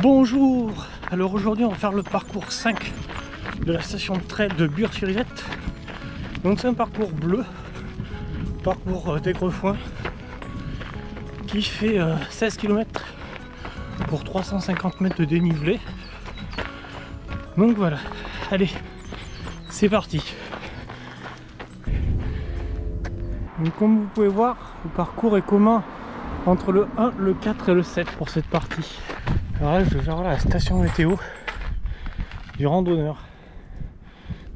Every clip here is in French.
Bonjour. Alors aujourd'hui on va faire le parcours 5 de la station de trail de Bure-sur-Yvette. Donc c'est un parcours bleu, parcours d'Aigrefoin, qui fait 16 km pour 350 mètres de dénivelé. Donc voilà, allez, c'est parti. Donc comme vous pouvez voir, le parcours est commun entre le 1, le 4 et le 7 pour cette partie. Alors là je vais faire la station météo du randonneur.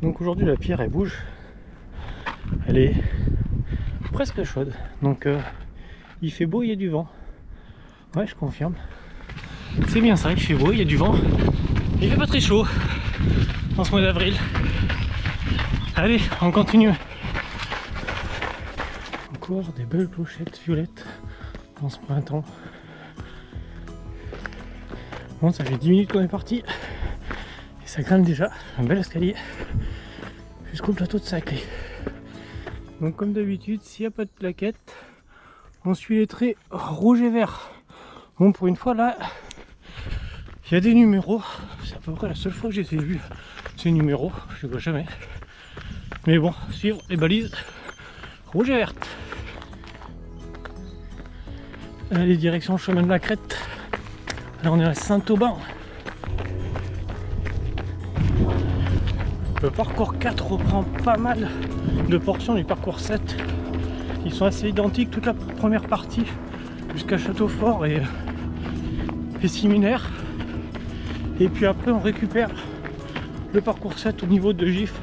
Donc aujourd'hui la pierre elle bouge, elle est presque chaude, donc il fait beau, il y a du vent. Ouais, je confirme, c'est bien ça, il fait beau, il y a du vent, il fait pas très chaud en ce mois d'avril. Allez, on continue. Encore des belles clochettes violettes en ce printemps. Bon, ça fait 10 minutes qu'on est parti et ça grimpe déjà, un bel escalier jusqu'au plateau de Saclay. Donc comme d'habitude, s'il n'y a pas de plaquette, on suit les traits rouge et vert. Bon, pour une fois là, il y a des numéros, c'est à peu près la seule fois que j'ai vu ces numéros, je ne vois jamais. Mais bon, suivre les balises rouge et verte. Allez, direction chemin de la Crête. Là on est à Saint-Aubin. Le parcours 4 reprend pas mal de portions du parcours 7. Ils sont assez identiques, toute la première partie jusqu'à Châteaufort et Séminaire. Et puis après on récupère le parcours 7 au niveau de Gif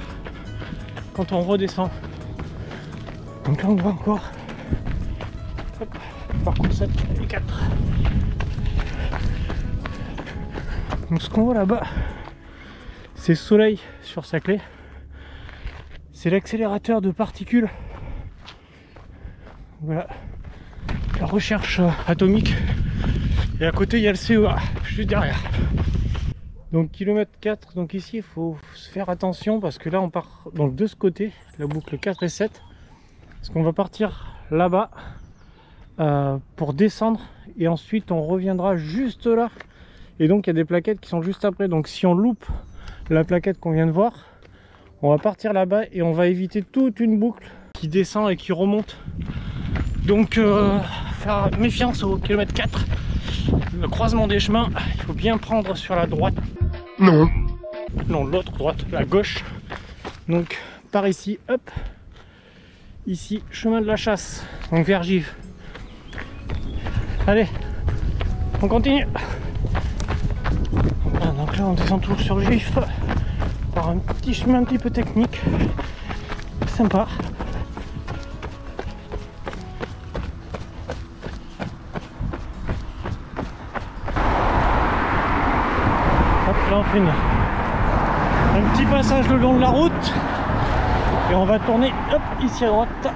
quand on redescend. Donc là on voit encore hop, parcours 7 et 4. Donc ce qu'on voit là-bas, c'est Soleil sur Saclay. C'est l'accélérateur de particules. Voilà, la recherche atomique. Et à côté il y a le CEA, juste derrière. Donc kilomètre 4, donc ici il faut se faire attention parce que là on part donc de ce côté, la boucle 4 et 7. Parce qu'on va partir là-bas pour descendre et ensuite on reviendra juste là. Et donc il y a des plaquettes qui sont juste après. Donc si on loupe la plaquette qu'on vient de voir, on va partir là-bas et on va éviter toute une boucle qui descend et qui remonte. Donc faire méfiance au kilomètre 4. Le croisement des chemins, il faut bien prendre sur la droite. Non, l'autre droite, la gauche. Donc par ici, hop. Ici, chemin de la chasse, donc vers Gif. Allez, on continue. Voilà, donc là on descend toujours sur Gif par un petit chemin un petit peu technique, sympa. Hop, là on fait un petit passage le long de la route et on va tourner hop ici à droite.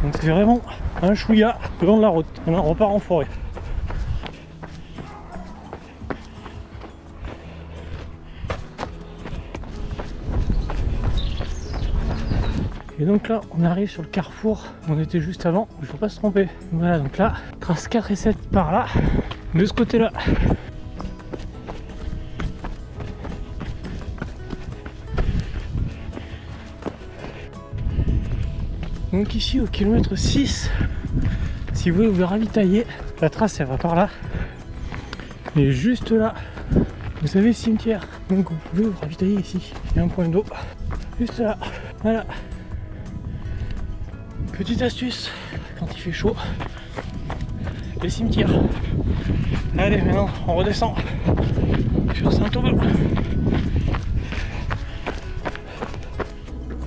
Donc c'est vraiment un chouïa le long de la route. Maintenant on repart en forêt. Et donc là on arrive sur le carrefour où on était juste avant, il ne faut pas se tromper. Voilà, donc là, trace 4 et 7 par là, de ce côté là. Donc ici au kilomètre 6, si vous voulez vous ravitailler, la trace elle va par là. Et juste là, vous avez le cimetière. Donc vous pouvez vous ravitailler ici. Il y a un point d'eau. Juste là. Voilà. Petite astuce, quand il fait chaud, les cimetières. Allez, maintenant on redescend sur Saint-Aubin.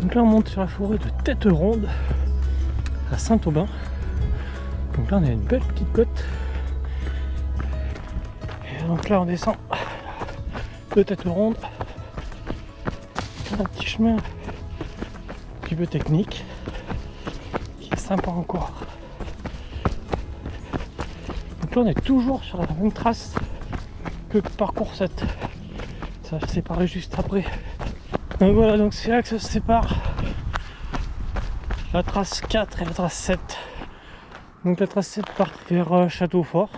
Donc là on monte sur la forêt de Tête Ronde à Saint-Aubin. Donc là on a une belle petite côte. Et donc là on descend de Tête Ronde. Un petit chemin un petit peu technique qui est sympa encore. Donc là on est toujours sur la même trace que le parcours 7. Ça va se séparer juste après. Donc voilà, donc c'est là que ça se sépare. La trace 4 et la trace 7. Donc la trace 7 part vers Châteaufort.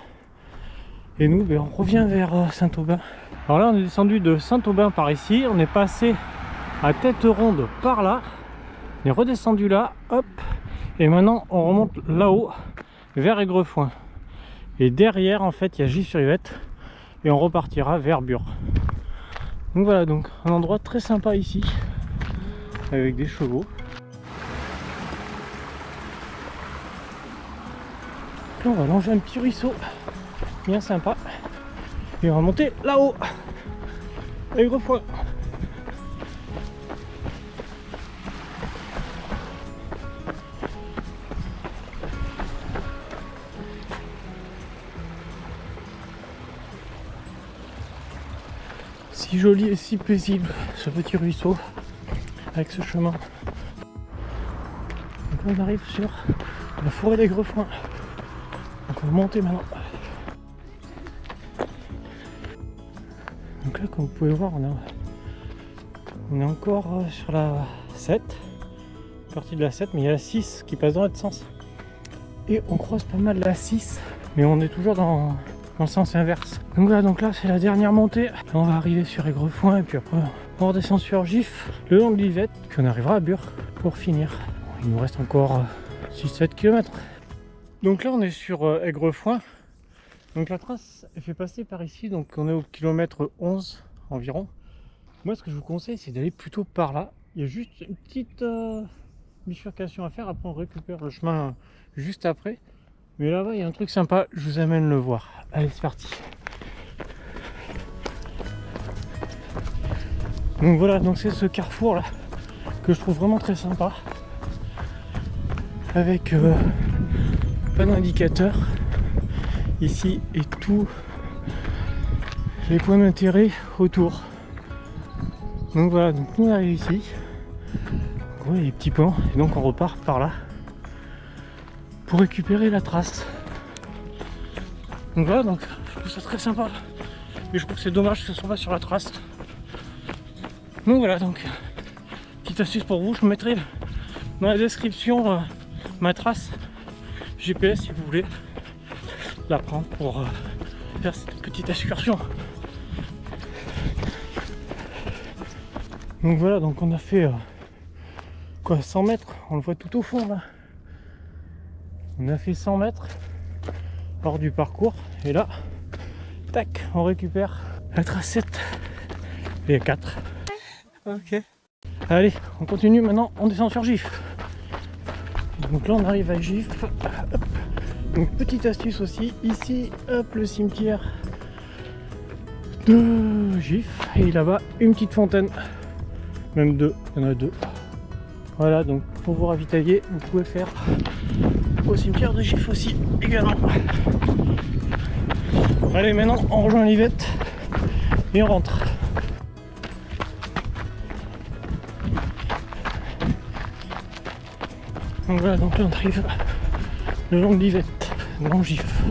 Et nous, ben, on revient vers Saint-Aubin. Alors là, on est descendu de Saint-Aubin par ici. On est passé à Tête Ronde par là. On est redescendu là, hop. Et maintenant, on remonte là-haut, vers Aigrefoin. Et derrière, en fait, il y a Gif-sur-Yvette. Et on repartira vers Bure. Donc voilà, donc un endroit très sympa ici. Avec des chevaux. Là, on va longer un petit ruisseau. Bien sympa. Et on va monter là-haut. Aigrefoin. Si joli et si paisible ce petit ruisseau avec ce chemin. Donc on arrive sur la forêt d'Aigrefoin. Donc on va monter maintenant. Donc là, comme vous pouvez voir, on est encore sur la 7, partie de la 7, mais il y a la 6 qui passe dans l'autre sens. Et on croise pas mal la 6, mais on est toujours dans le sens inverse. Donc voilà, donc là c'est la dernière montée. Là, on va arriver sur Aigrefoin et puis après on redescend sur Gif, le long de l'Yvette, puis on arrivera à Bure pour finir. Il nous reste encore 6-7 km. Donc là on est sur Aigrefoin. Donc la trace elle fait passer par ici, donc on est au kilomètre 11 environ. Moi ce que je vous conseille c'est d'aller plutôt par là. Il y a juste une petite bifurcation à faire, après on récupère le chemin juste après. Mais là-bas il y a un truc sympa, je vous amène le voir. Allez c'est parti. Donc voilà, donc c'est ce carrefour là que je trouve vraiment très sympa. Avec pas d'indicateur ici et tous les points d'intérêt autour. Donc voilà, donc nous on arrive ici. Donc, ouais, les petits ponts et donc on repart par là pour récupérer la trace. Donc voilà, donc je trouve ça très sympa, mais je trouve que c'est dommage que ce soit pas sur la trace. Donc voilà, donc petite astuce pour vous, je vous mettrai dans la description ma trace GPS si vous voulez la prendre pour faire cette petite excursion. Donc voilà, donc on a fait quoi, 100 mètres, on le voit tout au fond là. On a fait 100 mètres hors du parcours et là, tac, on récupère la trace 7 et 4. Ok. Allez, on continue maintenant, on descend sur Gif. Donc là on arrive à Gif. Hop. Donc petite astuce aussi, ici, hop, le cimetière de Gif. Et là-bas, une petite fontaine. Même deux, il y en a deux. Voilà, donc pour vous ravitailler, vous pouvez faire au cimetière de Gif aussi, également. Allez, maintenant on rejoint l'Yvette et on rentre. Donc voilà, donc là on arrive le long de l'Yvette, dans Gif.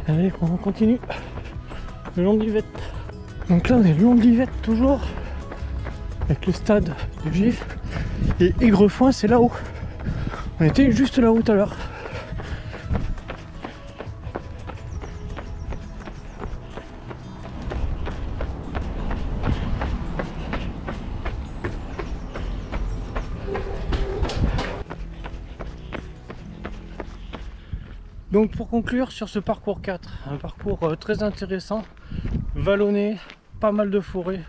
Allez, on continue le long de l'Yvette. Donc là on est le long de l'Yvette toujours, avec le stade de Gif. Et Aigrefoin c'est là-haut. On était juste là-haut tout à l'heure. Donc pour conclure sur ce parcours 4, un parcours très intéressant, vallonné, pas mal de forêt,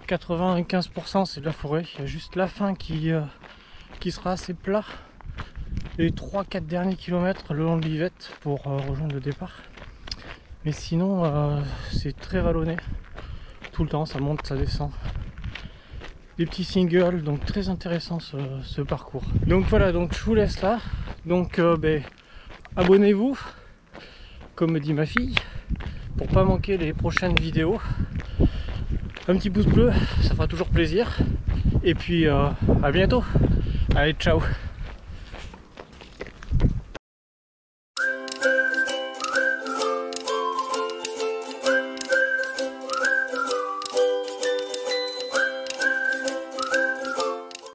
95% c'est de la forêt, il y a juste la fin qui sera assez plat, les 3-4 derniers kilomètres le long de l'Yvette pour rejoindre le départ. Mais sinon c'est très vallonné, tout le temps ça monte, ça descend. Des petits singles, donc très intéressant ce parcours. Donc voilà, donc je vous laisse là, donc abonnez-vous, comme me dit ma fille, pour pas manquer les prochaines vidéos. Un petit pouce bleu, ça fera toujours plaisir. Et puis à bientôt. Allez, ciao.